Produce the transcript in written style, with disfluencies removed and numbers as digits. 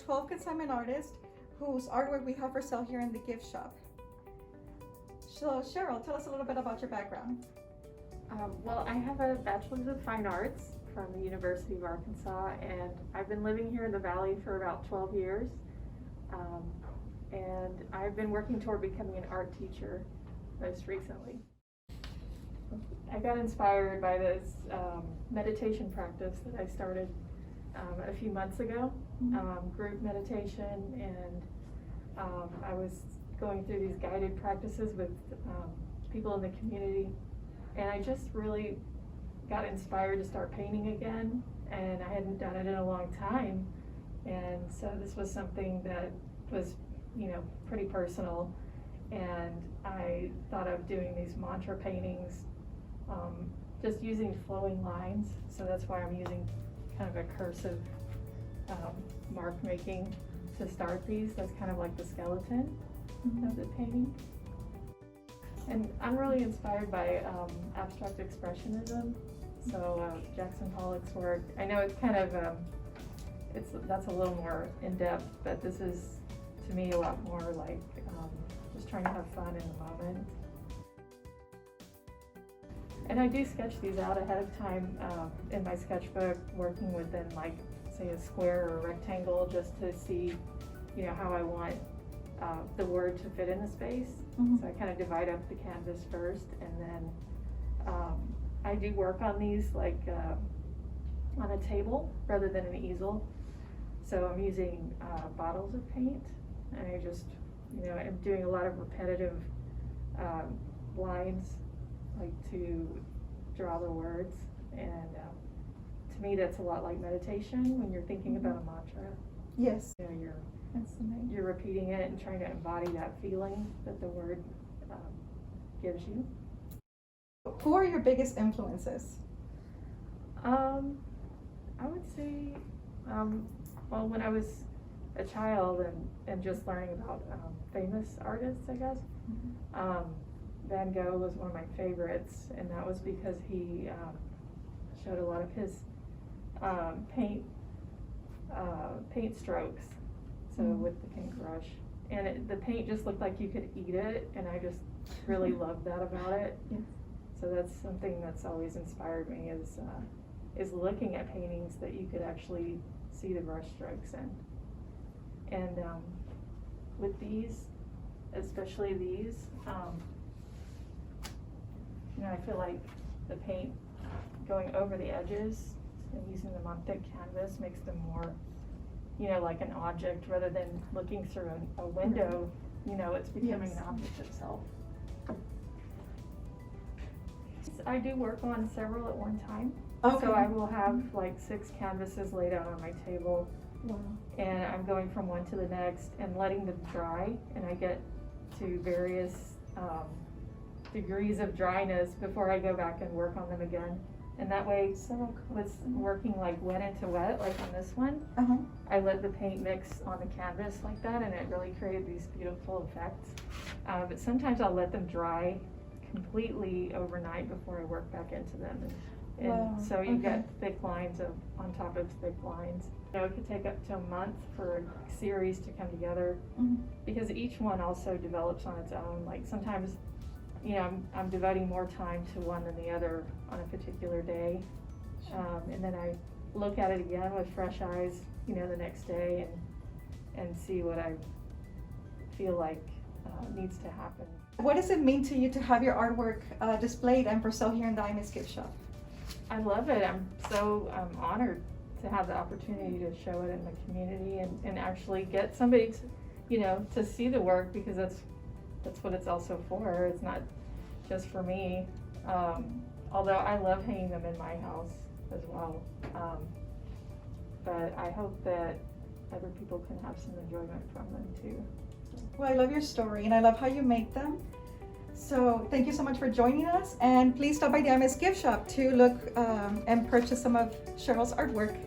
12 consignment artists whose artwork we have for sale here in the gift shop. So Cheryl, tell us a little bit about your background. Well, I have a Bachelor's of Fine Arts from the University of Arkansas, and I've been living here in the Valley for about 12 years. And I've been working toward becoming an art teacher most recently. I got inspired by this meditation practice that I started a few months ago, group meditation, and I was going through these guided practices with people in the community, and I just really got inspired to start painting again, and I hadn't done it in a long time, and so this was something that was, you know, pretty personal, and I thought of doing these mantra paintings, just using flowing lines, so that's why I'm using kind of a cursive mark making to start these. That's kind of like the skeleton of the painting. And I'm really inspired by abstract expressionism. So Jackson Pollock's work, I know it's kind of, that's a little more in-depth, but this is, to me, a lot more like just trying to have fun in the moment. And I do sketch these out ahead of time in my sketchbook, working within, like, say, a square or a rectangle, just to see, you know, how I want the word to fit in the space. So I kind of divide up the canvas first, and then I do work on these like on a table rather than an easel. So I'm using bottles of paint, and I just, you know, I'm doing a lot of repetitive lines, like to draw the words, and to me that's a lot like meditation when you're thinking about a mantra. Yes. You know, you're repeating it and trying to embody that feeling that the word gives you. Who are your biggest influences? I would say, well, when I was a child and just learning about famous artists, I guess, Van Gogh was one of my favorites, and that was because he showed a lot of his paint strokes, so with the paintbrush, and the paint just looked like you could eat it, and I just really loved that about it. Yes. So that's something that's always inspired me, is looking at paintings that you could actually see the brush strokes in. And with these, especially these, you know, I feel like the paint going over the edges and using them on thick canvas makes them more, you know, like an object rather than looking through a window. You know, it's becoming an object itself. I do work on several at one time. Okay. So I will have like 6 canvases laid out on my table. Wow. And I'm going from one to the next and letting them dry, and I get to various degrees of dryness before I go back and work on them again. And that way, with working like wet into wet, like on this one, I let the paint mix on the canvas like that, and it really created these beautiful effects. But sometimes I'll let them dry completely overnight before I work back into them. And so you get thick lines on top of thick lines. You know, it could take up to a month for a series to come together, because each one also develops on its own. Like sometimes, you know, I'm devoting more time to one than the other on a particular day. And then I look at it again with fresh eyes, you know, the next day, and see what I feel like needs to happen. What does it mean to you to have your artwork displayed and for sale here in the IMAS Gift Shop? I love it. I'm so honored to have the opportunity to show it in the community and actually get somebody to, you know, to see the work, because that's what it's also for. It's not just for me. Although I love hanging them in my house as well. But I hope that other people can have some enjoyment from them too. Well, I love your story, and I love how you make them. So thank you so much for joining us, and please stop by the IMAS Gift Shop to look and purchase some of Cheryl's artwork.